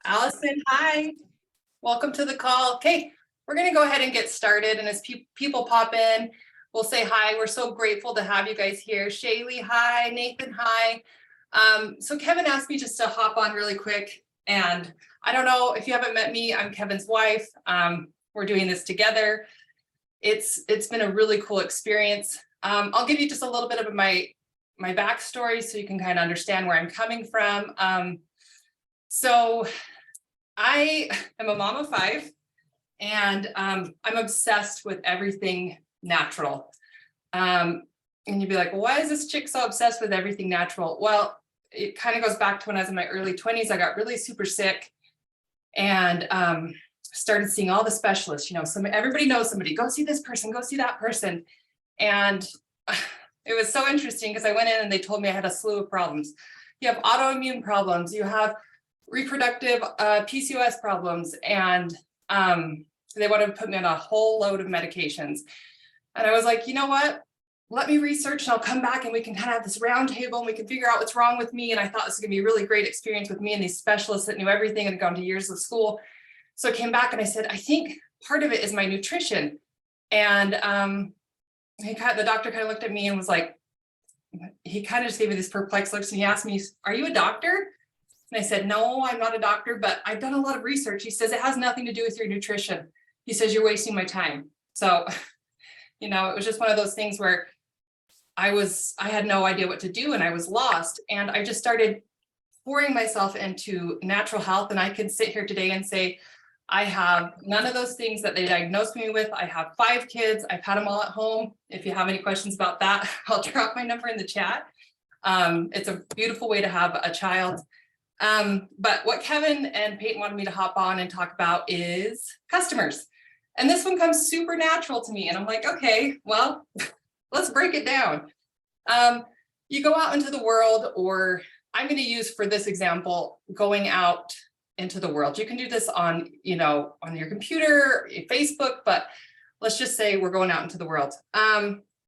Allison, hi. Welcome to the call. Okay, we're going to go ahead and get started. And as people pop in, we'll say hi. We're so grateful to have you guys here. Shaylee, hi. Nathan, hi. So Kevin asked me just to hop on really quick. And I don't know if you haven't met me, I'm Kevin's wife. We're doing this together. It's been a really cool experience. I'll give you just a little bit of my backstory so you can kind of understand where I'm coming from. So I am a mom of 5, and I'm obsessed with everything natural. And you'd be like, well, why is this chick so obsessed with everything natural? Well, it kind of goes back to when I was in my early 20s. I got really super sick and started seeing all the specialists. You know, everybody knows somebody. Go see this person, go see that person. And it was so interesting because I went in and they told me I had a slew of problems. You have autoimmune problems, you have reproductive PCOS problems, and they wanted to put me on a whole load of medications. And I was like, you know what? Let me research and I'll come back and we can kind of have this round table and we can figure out what's wrong with me. And I thought this was gonna be a really great experience with me and these specialists that knew everything and had gone to years of school. So I came back and I said, I think part of it is my nutrition. And the doctor kind of looked at me and was like, he kind of just gave me these perplexed looks and he asked me, are you a doctor? And I said, no, I'm not a doctor, but I've done a lot of research. He says, it has nothing to do with your nutrition. He says, you're wasting my time. So, you know, it was just one of those things where I had no idea what to do and I was lost. And I just started pouring myself into natural health. And I could sit here today and say, I have none of those things that they diagnosed me with. I have 5 kids. I've had them all at home. If you have any questions about that, I'll drop my number in the chat. It's a beautiful way to have a child. But what Kevin and Payton wanted me to hop on and talk about is customers. And this one comes super natural to me. And I'm like, okay, well, let's break it down. You go out into the world, or I'm going to use for this example, going out into the world. You can do this on, on your computer, Facebook, but let's just say we're going out into the world.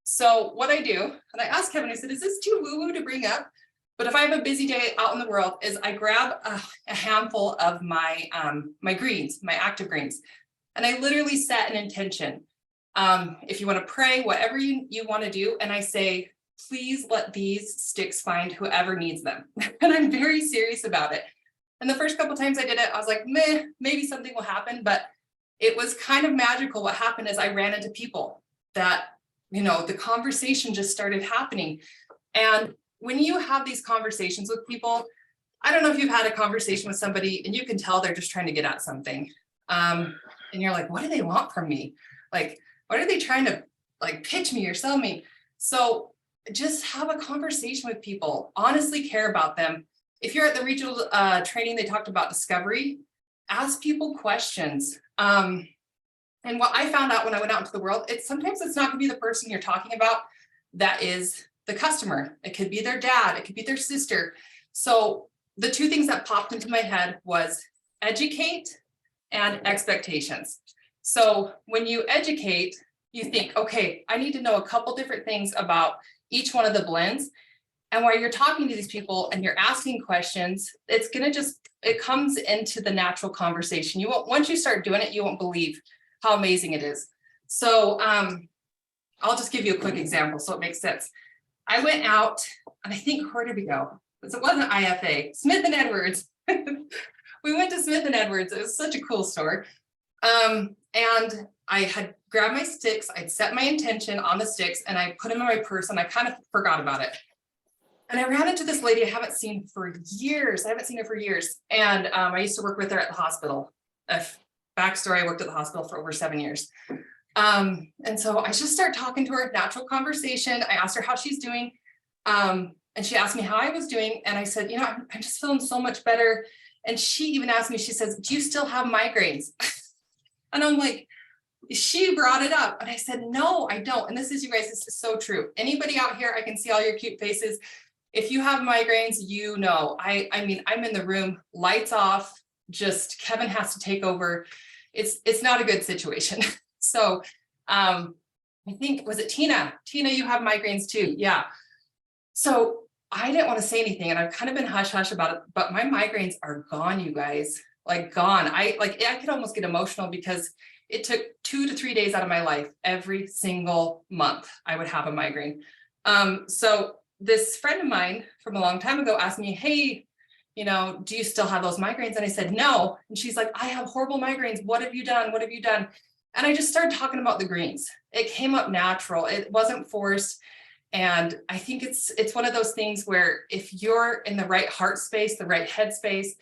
So what I do, and I asked Kevin, I said, is this too woo-woo to bring up? But if I have a busy day out in the world, is I grab a handful of my greens, my active greens, and I literally set an intention. If you want to pray, whatever you want to do, and I say, please let these sticks find whoever needs them. And I'm very serious about it. And the first couple of times I did it, I was like, meh, maybe something will happen. But it was kind of magical. What happened is I ran into people that, the conversation just started happening. And when you have these conversations with people, I don't know if you've had a conversation with somebody and you can tell they're just trying to get at something. And you're like, what do they want from me? Like, what are they trying to pitch me or sell me? So just have a conversation with people, honestly care about them. If you're at the regional training, they talked about discovery, ask people questions. And what I found out when I went out into the world, sometimes it's not gonna be the person you're talking about that is the customer. It could be their dad, it could be their sister. So the 2 things that popped into my head was educate and expectations. So when you educate, you think, okay, I need to know a couple different things about each one of the blends. And while you're talking to these people and you're asking questions, it comes into the natural conversation. Once you start doing it, you won't believe how amazing it is. So I'll just give you a quick example so it makes sense. I went out, and I think, where did we go? It wasn't IFA, Smith and Edwards. We went to Smith and Edwards. It was such a cool store. And I had grabbed my sticks, I'd set my intention on the sticks, and I put them in my purse, and I kind of forgot about it. And I ran into this lady I haven't seen for years. I haven't seen her for years. And I used to work with her at the hospital. Backstory, I worked at the hospital for over 7 years. And so I just started talking to her, natural conversation. I asked her how she's doing. And she asked me how I was doing. And I said, I'm just feeling so much better. And she even asked me, she says, do you still have migraines? And I'm like, she brought it up. And I said, no, I don't. And this is, you guys, this is so true. Anybody out here, I can see all your cute faces. If you have migraines, I mean, I'm in the room, lights off, just Kevin has to take over. It's not a good situation. So I think, was it Tina? Tina, you have migraines too. Yeah. So I didn't want to say anything, and I've kind of been hush hush about it, but my migraines are gone, you guys. like gone. I could almost get emotional because it took 2 to 3 days out of my life every single month. I would have a migraine. So this friend of mine from a long time ago asked me, hey, you know, do you still have those migraines? And I said, no. And she's like, I have horrible migraines. What have you done? What have you done? And I just started talking about the greens. It came up natural. It wasn't forced. And I think it's one of those things where if you're in the right heart space, the right head space,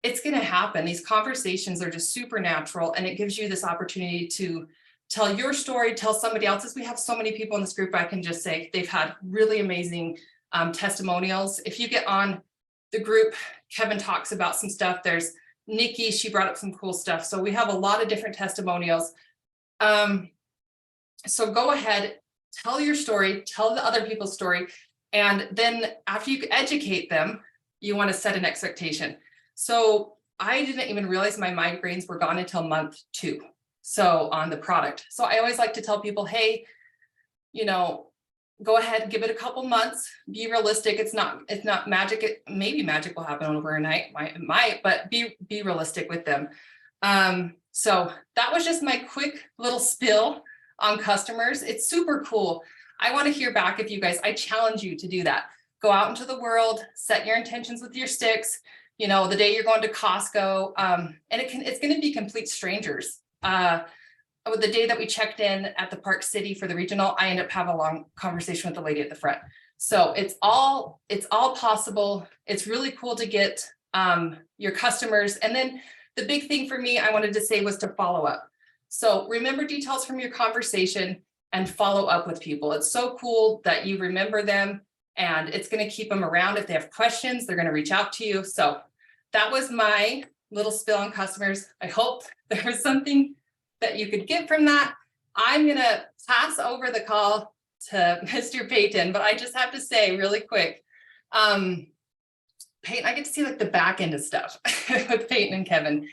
it's going to happen. These conversations are just supernatural, and it gives you this opportunity to tell your story, tell somebody else's. We have so many people in this group. I can just say they've had really amazing testimonials. If you get on the group, Kevin talks about some stuff. There's Nikki, she brought up some cool stuff. So we have a lot of different testimonials. So go ahead, tell your story, tell the other people's story. And then after you educate them, you want to set an expectation. So I didn't even realize my migraines were gone until month 2. So on the product. So I always like to tell people, hey, you know, go ahead, give it a couple months, be realistic. It's not magic. Maybe magic will happen overnight. It might, but be realistic with them. So that was just my quick little spill on customers. It's super cool. I want to hear back if you guys, I challenge you to do that. Go out into the world, set your intentions with your sticks, you know, the day you're going to Costco, and it's going to be complete strangers. The day that we checked in at the Park City for the regional, I ended up having a long conversation with the lady at the front. So it's all possible. It's really cool to get your customers. And then the big thing for me, I wanted to say, was to follow up. So remember details from your conversation and follow up with people. It's so cool that you remember them, and it's going to keep them around. If they have questions, they're going to reach out to you. So that was my little spill on customers. I hope there was something that you could get from that. I'm going to pass over the call to Mr. Payton, but I just have to say really quick, Payton, I get to see like the back end of stuff with Payton and Kevin.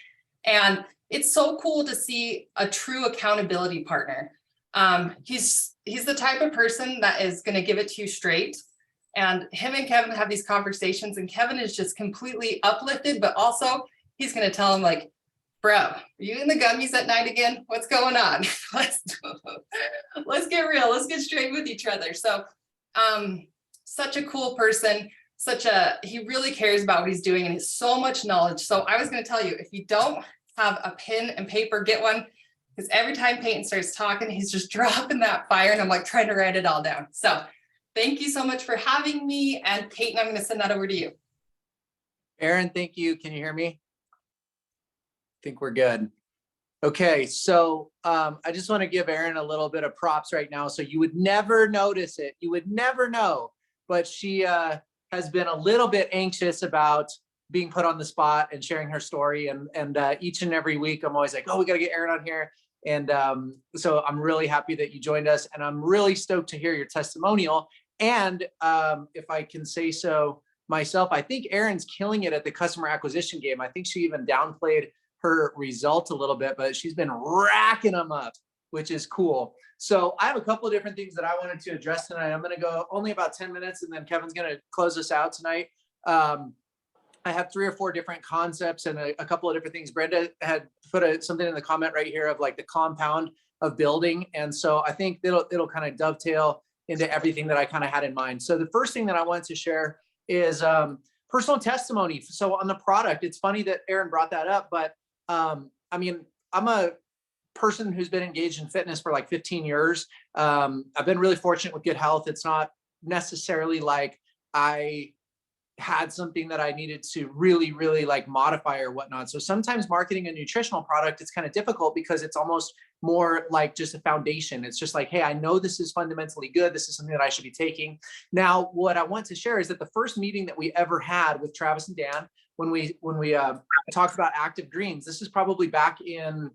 And it's so cool to see a true accountability partner. He's the type of person that is going to give it to you straight. And him and Kevin have these conversations, and Kevin is just completely uplifted, but also he's going to tell him like, bro, are you in the gummies at night again? What's going on? Let's get real. Let's get straight with each other. So such a cool person, he really cares about what he's doing, and he's so much knowledge. So I was going to tell you, if you don't have a pen and paper, get one, because every time Payton starts talking, he's just dropping that fire, and I'm like trying to write it all down. So thank you so much for having me. And Payton, I'm going to send that over to you. Erin, thank you. Can you hear me? I think we're good. Okay, so I just want to give Erin a little bit of props right now. So you would never notice it. You would never know, but she has been a little bit anxious about being put on the spot and sharing her story. And each and every week, I'm always like, oh, we got to get Erin on here. And so I'm really happy that you joined us, and I'm really stoked to hear your testimonial. And if I can say so myself, I think Erin's killing it at the customer acquisition game. I think she even downplayed her results a little bit, but she's been racking them up, which is cool. So I have a couple of different things that I wanted to address tonight. I'm going to go only about 10 minutes, and then Kevin's going to close us out tonight. I have 3 or 4 different concepts and a couple of different things. Brenda had put something in the comment right here of like the compound of building. And so I think it'll kind of dovetail into everything that I kind of had in mind. So the first thing that I wanted to share is personal testimony. So on the product, it's funny that Erin brought that up, but I mean, I'm a person who's been engaged in fitness for like 15 years. I've been really fortunate with good health. It's not necessarily like I had something that I needed to really, really like modify or whatnot. So sometimes marketing a nutritional product, it's kind of difficult because it's almost more like just a foundation. It's just like, hey, I know this is fundamentally good. This is something that I should be taking. Now, what I want to share is that the first meeting that we ever had with Travis and Dan, when we talked about active greens, this is probably back in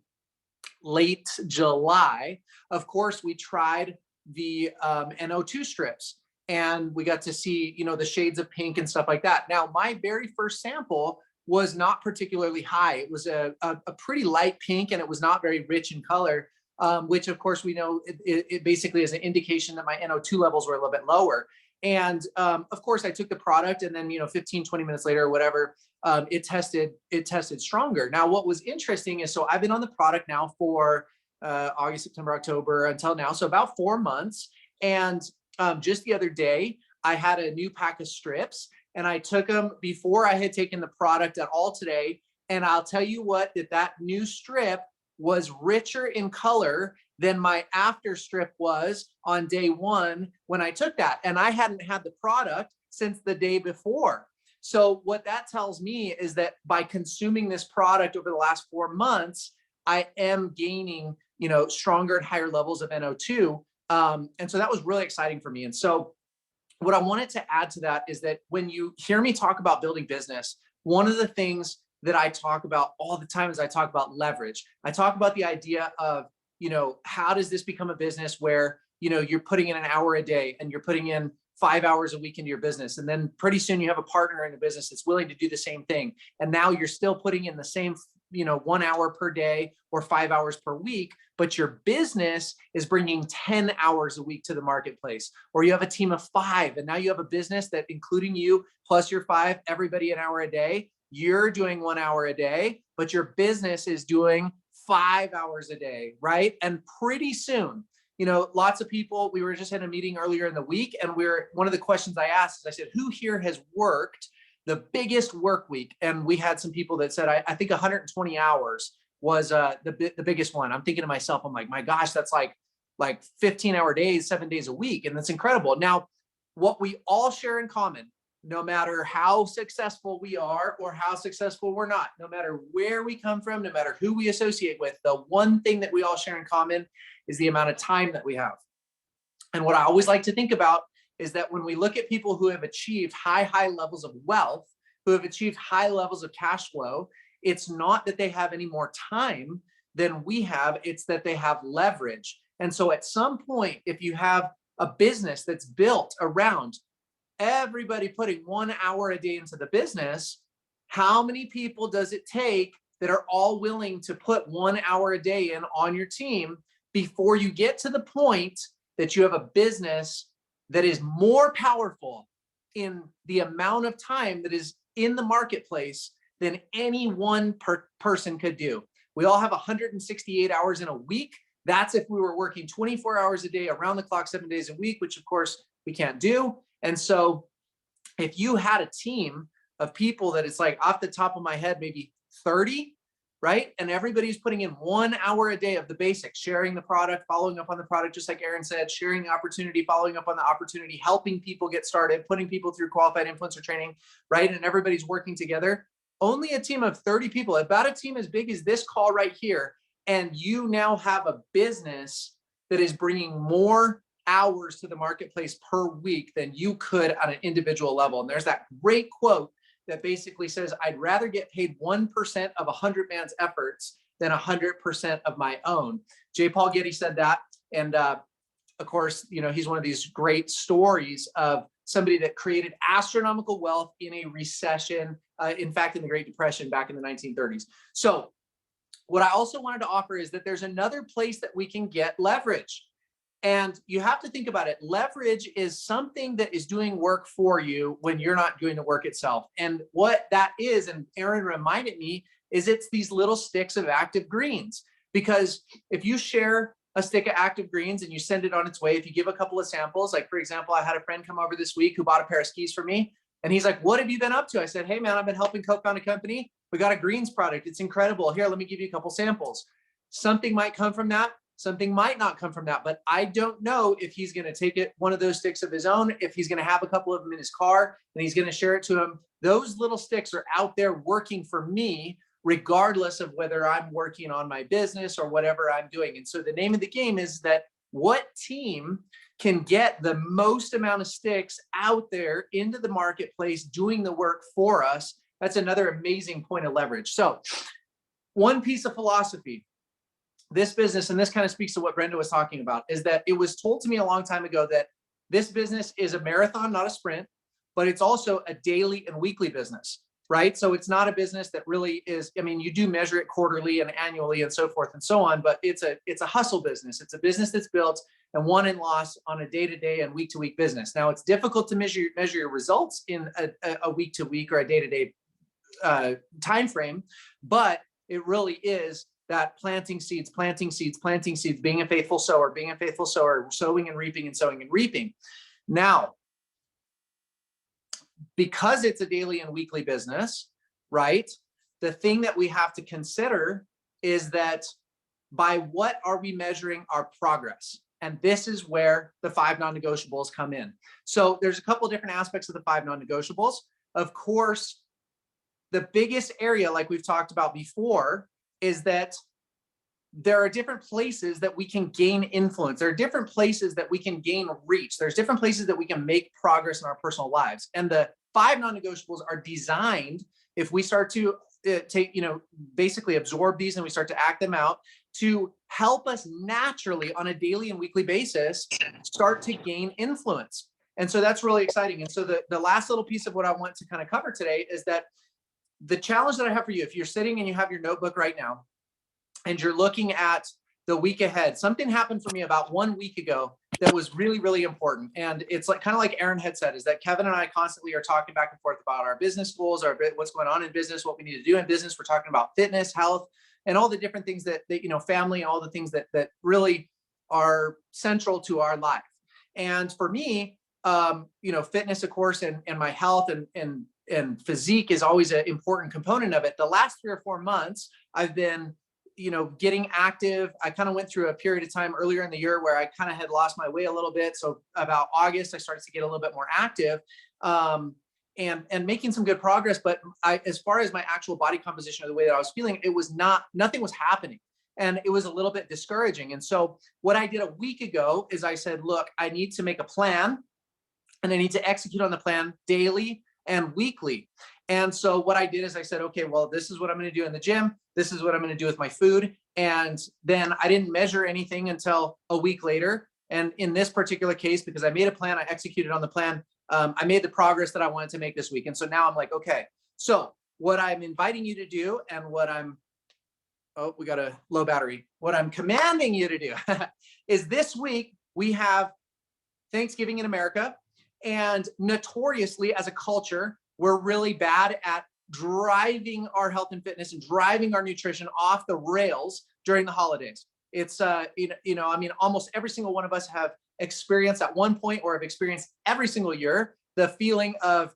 late July. Of course, we tried the NO2 strips, and we got to see, you know, the shades of pink and stuff like that. Now, my very first sample was not particularly high. It was a pretty light pink, and it was not very rich in color, which of course we know it basically is an indication that my NO2 levels were a little bit lower. And of course I took the product, and then, 15, 20 minutes later or whatever, it tested stronger. Now, what was interesting is, so I've been on the product now for August, September, October until now. So about 4 months. And just the other day, I had a new pack of strips, and I took them before I had taken the product at all today. And I'll tell you what, that new strip was richer in color than my after strip was on day one when I took that. And I hadn't had the product since the day before. So what that tells me is that by consuming this product over the last 4 months, I am gaining, stronger and higher levels of NO2. And so that was really exciting for me. And so what I wanted to add to that is that when you hear me talk about building business, one of the things that I talk about all the time is I talk about leverage. I talk about the idea of, how does this become a business where, you're putting in an hour a day and you're putting in 5 hours a week into your business. And then pretty soon you have a partner in the business that's willing to do the same thing. And now you're still putting in the same, 1 hour per day or 5 hours per week, but your business is bringing 10 hours a week to the marketplace. Or you have a team of 5, and now you have a business that, including you plus your 5, everybody an hour a day. You're doing 1 hour a day, but your business is doing 5 hours a day, right? And pretty soon, lots of people, we were just in a meeting earlier in the week, and one of the questions I asked is, I said, who here has worked the biggest work week? And we had some people that said, I think 120 hours was the biggest one. I'm thinking to myself, I'm like, my gosh, that's like 15-hour days, 7 days a week. And that's incredible. Now, what we all share in common, no matter how successful we are or how successful we're not, no matter where we come from, no matter who we associate with, the one thing that we all share in common is the amount of time that we have. And what I always like to think about is that when we look at people who have achieved high levels of wealth, who have achieved high levels of cash flow, it's not that they have any more time than we have, it's that they have leverage. And so at some point, if you have a business that's built around everybody putting 1 hour a day into the business, how many people does it take that are all willing to put 1 hour a day in on your team before you get to the point that you have a business that is more powerful in the amount of time that is in the marketplace than any one person could do? We all have 168 hours in a week. That's if we were working 24 hours a day, around the clock, 7 days a week, which of course we can't do. And so if you had a team of people that it's like, off the top of my head, maybe 30, right? And everybody's putting in 1 hour a day of the basics, sharing the product, following up on the product, just like Erin said, sharing the opportunity, following up on the opportunity, helping people get started, putting people through qualified influencer training, right? And everybody's working together. Only a team of 30 people, about a team as big as this call right here, and you now have a business that is bringing more hours to the marketplace per week than you could on an individual level. And there's that great quote that basically says, I'd rather get paid 1% of 100 man's efforts than 100% of my own. J. Paul Getty said that. And of course, he's one of these great stories of somebody that created astronomical wealth in a recession, in fact, in the Great Depression back in the 1930s. So what I also wanted to offer is that there's another place that we can get leverage. And you have to think about it. Leverage is something that is doing work for you when you're not doing the work itself. And what that is, and Erin reminded me, is it's these little sticks of active greens. Because if you share a stick of active greens and you send it on its way, if you give a couple of samples, like for example, I had a friend come over this week who bought a pair of skis for me. And he's like, what have you been up to? I said, hey man, I've been helping co-found a company. We got a greens product. It's incredible. Here, let me give you a couple samples. Something might come from that. Something might not come from that, but I don't know if he's going to take it, one of those sticks of his own, if he's going to have a couple of them in his car and he's going to share it to him. Those little sticks are out there working for me, regardless of whether I'm working on my business or whatever I'm doing. And so the name of the game is that what team can get the most amount of sticks out there into the marketplace doing the work for us. That's another amazing point of leverage. So one piece of philosophy, this business, and this kind of speaks to what Brenda was talking about, is that it was told to me a long time ago that this business is a marathon, not a sprint, but it's also a daily and weekly business. right? So it's not a business that really is, I mean, you do measure it quarterly and annually and so forth and so on, but it's a hustle business. It's a business that's built and won and lost on a day-to-day and week-to-week business. Now, it's difficult to measure your results in a week-to-week or a day-to-day time frame, but it really is that planting seeds, being a faithful sower, sowing and reaping. Now, because it's a daily and weekly business, right? The thing that we have to consider is that by what are we measuring our progress? And this is where the 5 non-negotiables come in. So there's a couple of different aspects of the 5 non-negotiables. Of course, the biggest area, like we've talked about before, is that there are different places that we can gain influence. There are different places that we can gain reach. There's different places that we can make progress in our personal lives. And the 5 non-negotiables are designed, if we start to take, basically absorb these and we start to act them out, to help us naturally on a daily and weekly basis start to gain influence. And so that's really exciting. And so the last little piece of what I want to kind of cover today is that the challenge that I have for you, if you're sitting and you have your notebook right now and you're looking at the week ahead, something happened for me about 1 week ago that was really, really important. And it's like kind of like Erin had said, is that Kevin and I constantly are talking back and forth about our business goals, what's going on in business, what we need to do in business. We're talking about fitness, health, and all the different things that family, all the things that really are central to our life. And for me, fitness, of course, and my health and physique is always an important component of it. The last 3 or 4 months, I've been getting active. I kind of went through a period of time earlier in the year where I kind of had lost my way a little bit. So about August, I started to get a little bit more active and making some good progress. But as far as my actual body composition or the way that I was feeling, nothing was happening. And it was a little bit discouraging. And so what I did a week ago is I said, look, I need to make a plan and I need to execute on the plan daily and weekly. And so what I did is I said, okay, well, this is what I'm going to do in the gym. This is what I'm going to do with my food. And then I didn't measure anything until a week later. And in this particular case, because I made a plan, I executed on the plan. I made the progress that I wanted to make this week. And so now I'm like, okay, so what I'm inviting you to do and we got a low battery. What I'm commanding you to do is this week we have Thanksgiving in America. And notoriously as a culture, we're really bad at driving our health and fitness and driving our nutrition off the rails during the holidays. It's, almost every single one of us have experienced at one point or have experienced every single year, the feeling of,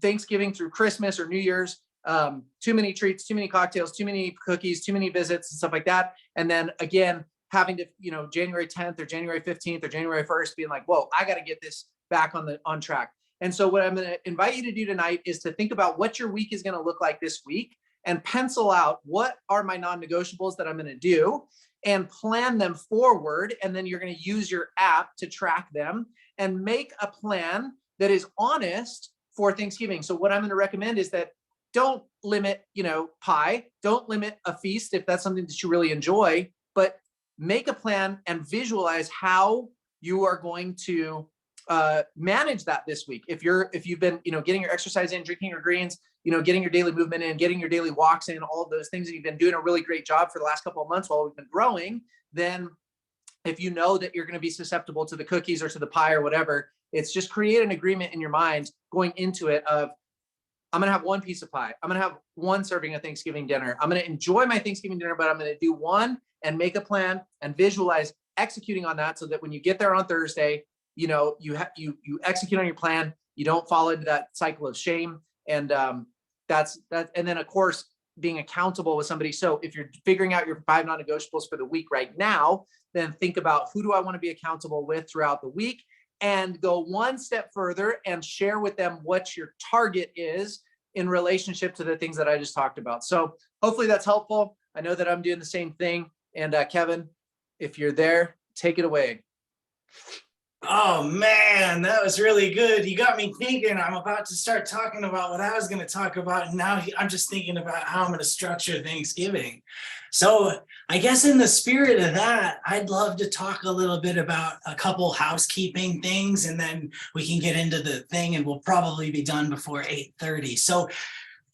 Thanksgiving through Christmas or New Year's, too many treats, too many cocktails, too many cookies, too many visits and stuff like that. And then again, having to, January 10th or January 15th or January 1st being like, whoa, I got to get this back on track. And so what I'm going to invite you to do tonight is to think about what your week is going to look like this week and pencil out what are my non-negotiables that I'm going to do and plan them forward. And then you're going to use your app to track them and make a plan that is honest for Thanksgiving. So what I'm going to recommend is that don't limit, pie, don't limit a feast if that's something that you really enjoy, but make a plan and visualize how you are going to manage that this week. If you've been, getting your exercise in, drinking your greens, getting your daily movement in, getting your daily walks in, all of those things, and you've been doing a really great job for the last couple of months while we've been growing, then if you know that you're going to be susceptible to the cookies or to the pie or whatever, it's just create an agreement in your mind going into it of, I'm going to have one piece of pie. I'm going to have one serving of Thanksgiving dinner. I'm going to enjoy my Thanksgiving dinner, but I'm going to do one and make a plan and visualize executing on that so that when you get there on Thursday, you execute on your plan. You don't fall into that cycle of shame. And that's that. And then of course, being accountable with somebody. So if you're figuring out your 5 non-negotiables for the week right now, then think about who do I want to be accountable with throughout the week and go one step further and share with them what your target is in relationship to the things that I just talked about. So hopefully that's helpful. I know that I'm doing the same thing. And Kevin, if you're there, take it away. Oh man, that was really good. You got me thinking. I'm about to start talking about what I was going to talk about. And now I'm just thinking about how I'm going to structure Thanksgiving. So I guess in the spirit of that, I'd love to talk a little bit about a couple housekeeping things, and then we can get into the thing, and we'll probably be done before 8:30. So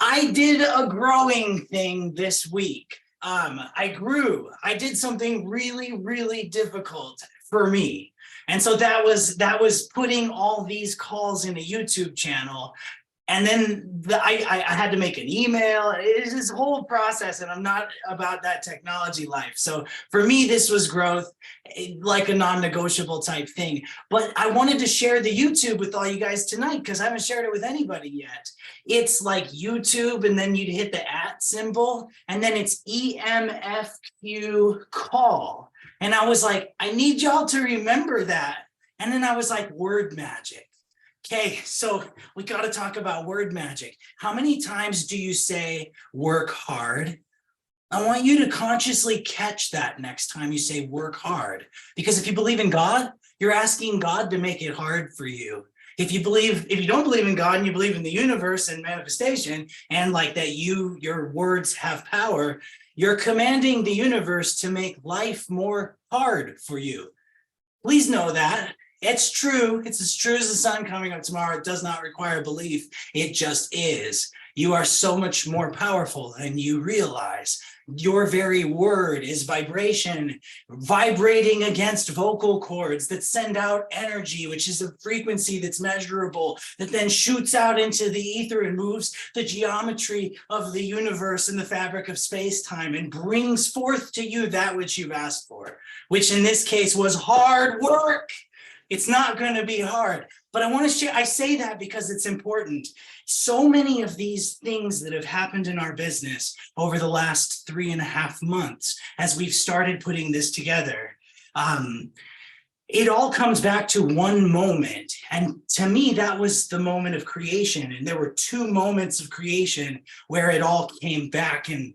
I did a growing thing this week. I grew. I did something really, really difficult for me. And so that was putting all these calls in a YouTube channel. And then I had to make an email. It's this whole process, and I'm not about that technology life. So for me, this was growth, like a non-negotiable type thing. But I wanted to share the YouTube with all you guys tonight because I haven't shared it with anybody yet. It's like YouTube, and then you'd hit the @ symbol, and then it's EMFQ call. And I was like, I need y'all to remember that. And then I was like, word magic. Okay, so we got to talk about word magic. How many times do you say work hard? I want you to consciously catch that next time you say work hard. Because if you believe in God, you're asking God to make it hard for you. If you don't believe in God and you believe in the universe and manifestation, and like that your words have power, you're commanding the universe to make life more hard for you. Please know that. It's true. It's as true as the sun coming up tomorrow. It does not require belief. It just is. You are so much more powerful than you realize. Your very word is vibration, vibrating against vocal cords that send out energy, which is a frequency that's measurable, that then shoots out into the ether and moves the geometry of the universe and the fabric of space-time and brings forth to you that which you've asked for, which in this case was hard work. It's not going to be hard, but I want to share. I say that because it's important. So many of these things that have happened in our business over the last 3.5 months, as we've started putting this together, it all comes back to one moment. And to me, that was the moment of creation. And there were 2 moments of creation where it all came back into.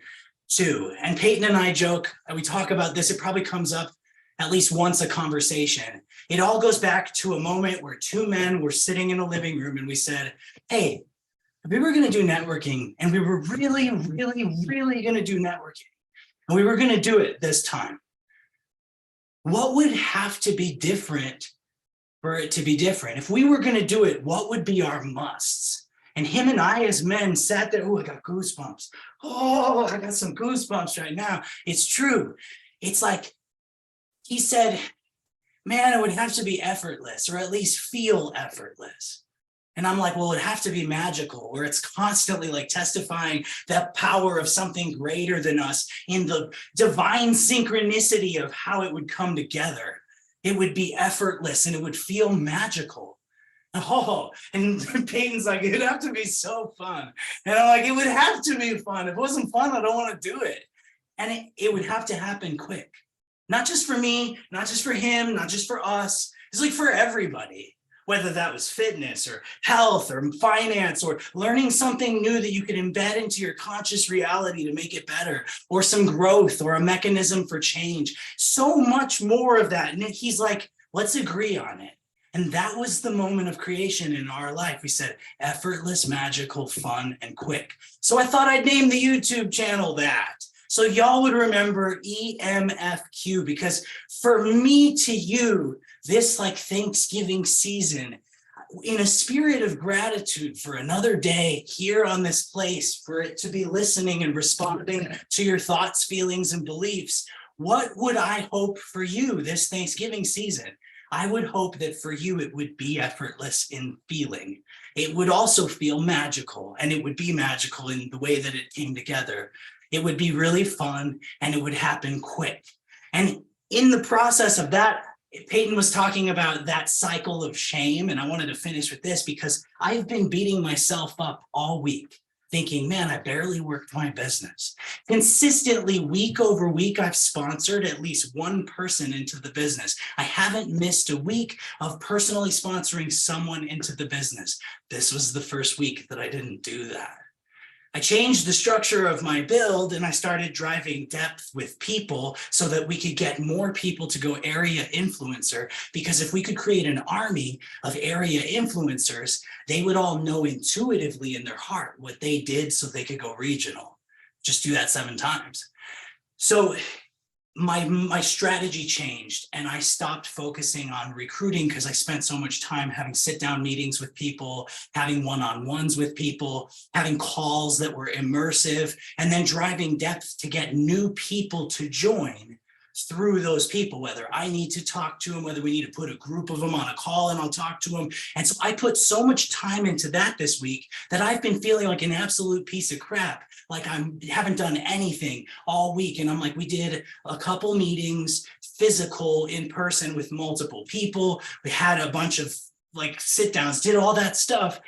And Payton and I joke, and we talk about this, it probably comes up at least once a conversation. It all goes back to a moment where 2 men were sitting in a living room and we said, hey, we were going to do networking, and we were really, really, really going to do networking, and we were going to do it this time. What would have to be different for it to be different? If we were going to do it, what would be our musts? And him and I as men sat there. Oh, I got goosebumps. Oh, I got some goosebumps right now. It's true. It's like, he said, man, it would have to be effortless, or at least feel effortless. And I'm like, well, it'd have to be magical, where it's constantly like testifying that power of something greater than us in the divine synchronicity of how it would come together. It would be effortless and it would feel magical. Oh, and Payton's like, it'd have to be so fun. And I'm like, it would have to be fun. If it wasn't fun, I don't want to do it. And it would have to happen quick. Not just for me, not just for him, not just for us. It's like for everybody, whether that was fitness or health or finance or learning something new that you could embed into your conscious reality to make it better, or some growth or a mechanism for change. So much more of that. And he's like, let's agree on it. And that was the moment of creation in our life. We said effortless, magical, fun, and quick. So I thought I'd name the YouTube channel that. So y'all would remember EMFQ, because for me to you, this like Thanksgiving season, in a spirit of gratitude for another day here on this place, for it to be listening and responding to your thoughts, feelings, and beliefs, what would I hope for you this Thanksgiving season? I would hope that for you, it would be effortless in feeling. It would also feel magical, and it would be magical in the way that it came together. It would be really fun, and it would happen quick. And in the process of that, Payton was talking about that cycle of shame, and I wanted to finish with this because I've been beating myself up all week, thinking, man, I barely worked my business. Consistently, week over week, I've sponsored at least one person into the business. I haven't missed a week of personally sponsoring someone into the business. This was the first week that I didn't do that. I changed the structure of my build, and I started driving depth with people so that we could get more people to go area influencer, because if we could create an army of area influencers, they would all know intuitively in their heart what they did so they could go regional. Just do that 7 times. So my strategy changed, and I stopped focusing on recruiting because I spent so much time having sit down meetings with people, having one-on-ones with people, having calls that were immersive, and then driving depth to get new people to join through those people, whether I need to talk to them, whether we need to put a group of them on a call and I'll talk to them. And so I put so much time into that this week that I've been feeling like an absolute piece of crap, like I haven't done anything all week. And I'm like, we did a couple meetings, physical in person with multiple people. We had a bunch of like sit downs, did all that stuff,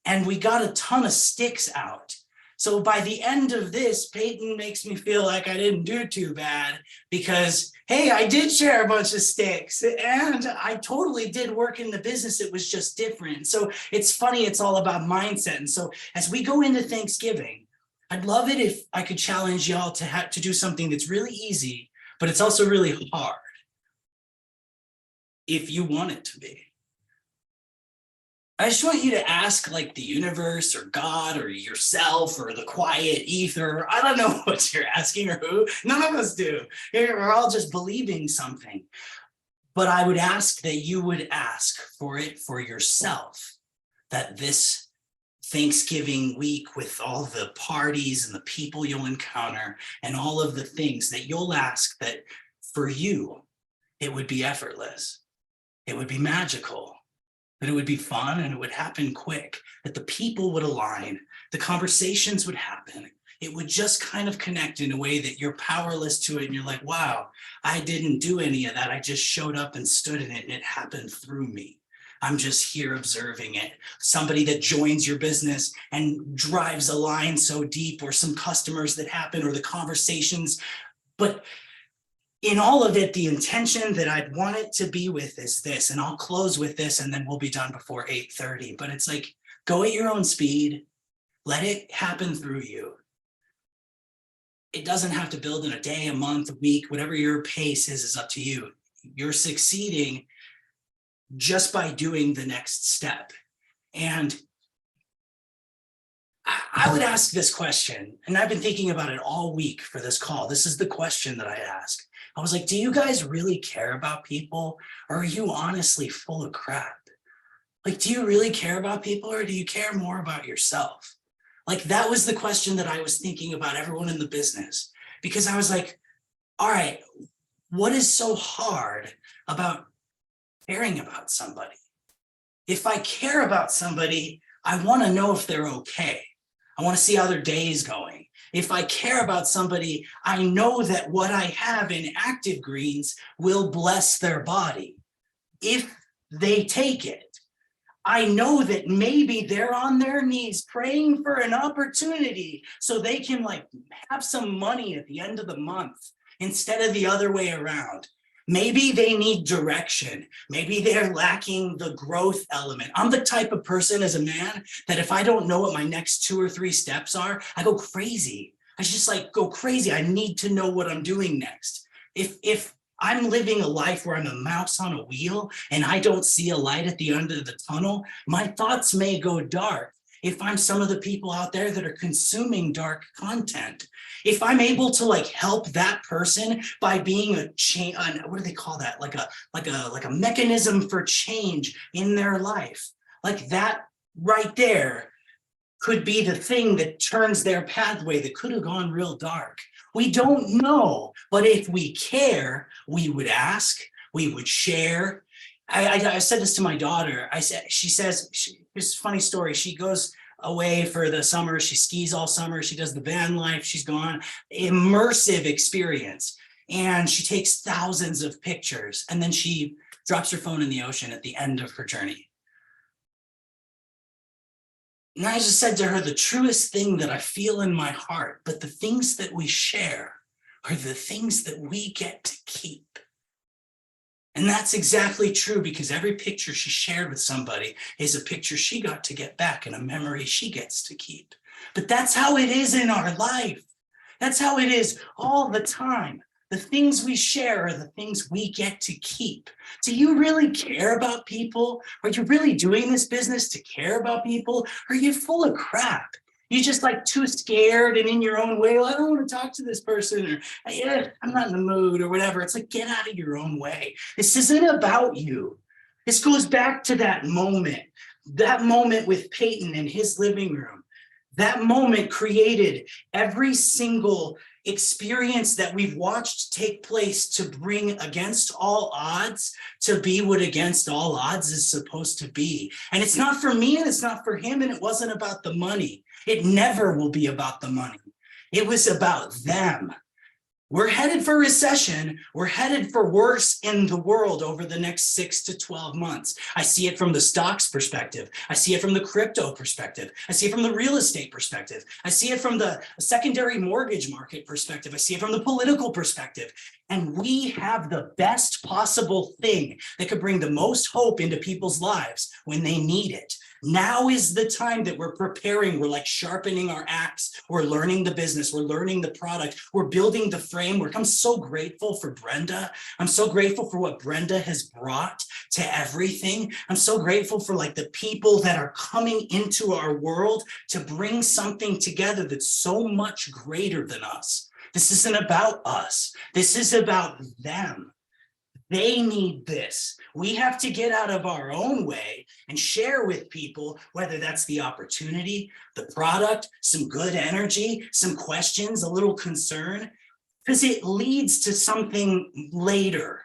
and we got a ton of sticks out. So by the end of this, Payton makes me feel like I didn't do too bad because, hey, I did share a bunch of sticks and I totally did work in the business. It was just different. So it's funny, it's all about mindset. And so as we go into Thanksgiving, I'd love it if I could challenge y'all to do something that's really easy, but it's also really hard if you want it to be. I just want you to ask like the universe or God or yourself or the quiet ether. I don't know what you're asking or who. None of us do. We're all just believing something. But I would ask that you would ask for it for yourself, that this Thanksgiving week with all the parties and the people you'll encounter and all of the things that you'll ask, that for you, it would be effortless. It would be magical. That it would be fun and it would happen quick, that the people would align, the conversations would happen. It would just kind of connect in a way that you're powerless to it. And you're like, wow, I didn't do any of that. I just showed up and stood in it and it happened through me. I'm just here observing it. Somebody that joins your business and drives a line so deep, or some customers that happen, or the conversations. But in all of it, the intention that I'd want it to be with is this, and I'll close with this and then we'll be done before 8:30. But it's like, go at your own speed, let it happen through you. It doesn't have to build in a day, a month, a week, whatever your pace is up to you. You're succeeding just by doing the next step. And I would ask this question, and I've been thinking about it all week for this call. This is the question that I ask. I was like, do you guys really care about people, or are you honestly full of crap? Like, do you really care about people, or do you care more about yourself? Like, that was the question that I was thinking about everyone in the business, because I was like, all right, what is so hard about caring about somebody? If I care about somebody, I want to know if they're okay. I want to see how their day is going. If I care about somebody, I know that what I have in active greens will bless their body if they take it. I know that maybe they're on their knees praying for an opportunity so they can like have some money at the end of the month instead of the other way around. Maybe they need direction. Maybe they're lacking the growth element. I'm the type of person as a man that if I don't know what my next 2 or 3 steps are, I go crazy. I just like go crazy. I need to know what I'm doing next. If I'm living a life where I'm a mouse on a wheel and I don't see a light at the end of the tunnel, my thoughts may go dark. If I'm some of the people out there that are consuming dark content, if I'm able to like help that person by being a change, what do they call that? Like a mechanism for change in their life, like that right there could be the thing that turns their pathway that could have gone real dark. We don't know, but if we care, we would ask, we would share. I said this to my daughter. She says, here's a funny story. She goes away for the summer. She skis all summer. She does the van life. She's gone, immersive experience. And she takes thousands of pictures. And then she drops her phone in the ocean at the end of her journey. And I just said to her, the truest thing that I feel in my heart, but the things that we share are the things that we get to keep. And that's exactly true, because every picture she shared with somebody is a picture she got to get back and a memory she gets to keep. But that's how it is in our life. That's how it is all the time. The things we share are the things we get to keep. Do you really care about people? Are you really doing this business to care about people? Or are you full of crap? You're just like too scared and in your own way. Well, I don't want to talk to this person, or yeah, I'm not in the mood, or whatever. It's like, get out of your own way. This isn't about you. This goes back to that moment with Payton in his living room. That moment created every single experience that we've watched take place to bring Against All Odds to be what Against All Odds is supposed to be. And it's not for me and it's not for him, and it wasn't about the money. It never will be about the money. It was about them. We're headed for recession. We're headed for worse in the world over the next 6 to 12 months. I see it from the stocks perspective. I see it from the crypto perspective. I see it from the real estate perspective. I see it from the secondary mortgage market perspective. I see it from the political perspective. And we have the best possible thing that could bring the most hope into people's lives when they need it. Now is the time that we're preparing. We're like sharpening our axe. We're learning the business. We're learning the product. We're building the framework. I'm so grateful for Brenda. I'm so grateful for what Brenda has brought to everything. I'm so grateful for like the people that are coming into our world to bring something together that's so much greater than us. This isn't about us. This is about them. They need this. We have to get out of our own way and share with people, whether that's the opportunity, the product, some good energy, some questions, a little concern, because it leads to something later.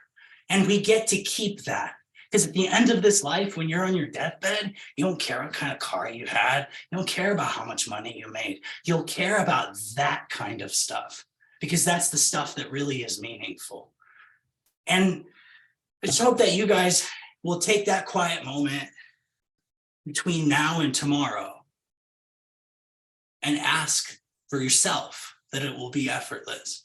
And we get to keep that. Because at the end of this life, when you're on your deathbed, you don't care what kind of car you had. You don't care about how much money you made. You'll care about that kind of stuff, because that's the stuff that really is meaningful. And I just hope that you guys will take that quiet moment between now and tomorrow and ask for yourself that it will be effortless,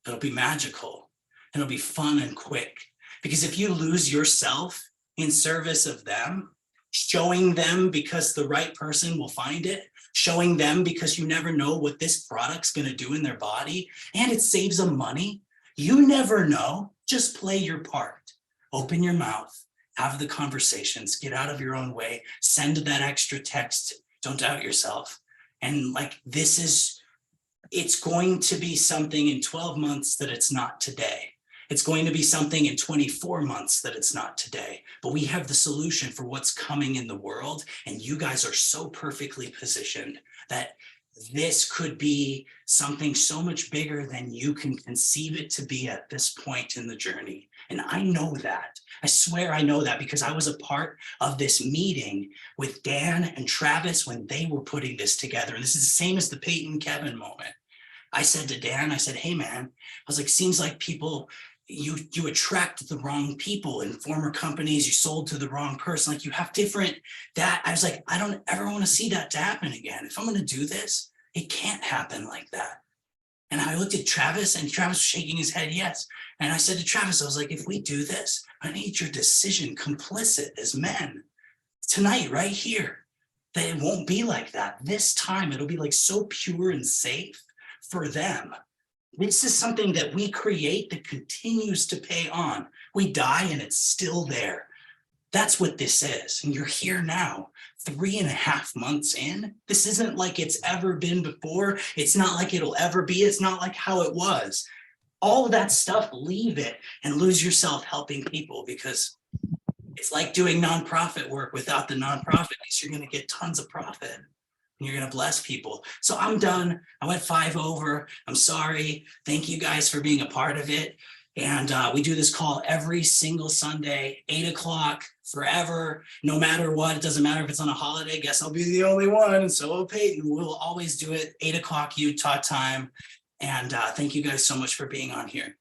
it'll be magical, and it'll be fun and quick. Because if you lose yourself in service of them, showing them because the right person will find it, showing them because you never know what this product's going to do in their body, and it saves them money, you never know. Just play your part. Open your mouth, have the conversations, get out of your own way, send that extra text, don't doubt yourself. And like, it's going to be something in 12 months that it's not today. It's going to be something in 24 months that it's not today. But we have the solution for what's coming in the world. And you guys are so perfectly positioned that this could be something so much bigger than you can conceive it to be at this point in the journey. And I know that. I swear I know that, because I was a part of this meeting with Dan and Travis when they were putting this together. And this is the same as the Payton Kevin moment. I said to Dan, I said, hey man, I was like, seems like people, you attract the wrong people in former companies, you sold to the wrong person. Like, you have different that. I was like, I don't ever want to see that to happen again. If I'm going to do this, it can't happen like that. And I looked at Travis, and Travis was shaking his head, yes. And I said to Travis, I was like, if we do this, I need your decision, complicit as men, tonight, right here, that it won't be like that. This time, it'll be like so pure and safe for them. This is something that we create that continues to pay on. We die and it's still there. That's what this is. And you're here now, 3.5 months in. This isn't like it's ever been before. It's not like it'll ever be. It's not like how it was. All of that stuff, leave it and lose yourself helping people, because it's like doing nonprofit work without the nonprofit, because you're going to get tons of profit. And you're going to bless people. So I'm done. I went 5 over. I'm sorry. Thank you guys for being a part of it. And we do this call every single Sunday, 8 o'clock, forever, no matter what. It doesn't matter if it's on a holiday. Guess I'll be the only one. And so will Payton. We'll always do it 8 o'clock Utah time. And thank you guys so much for being on here.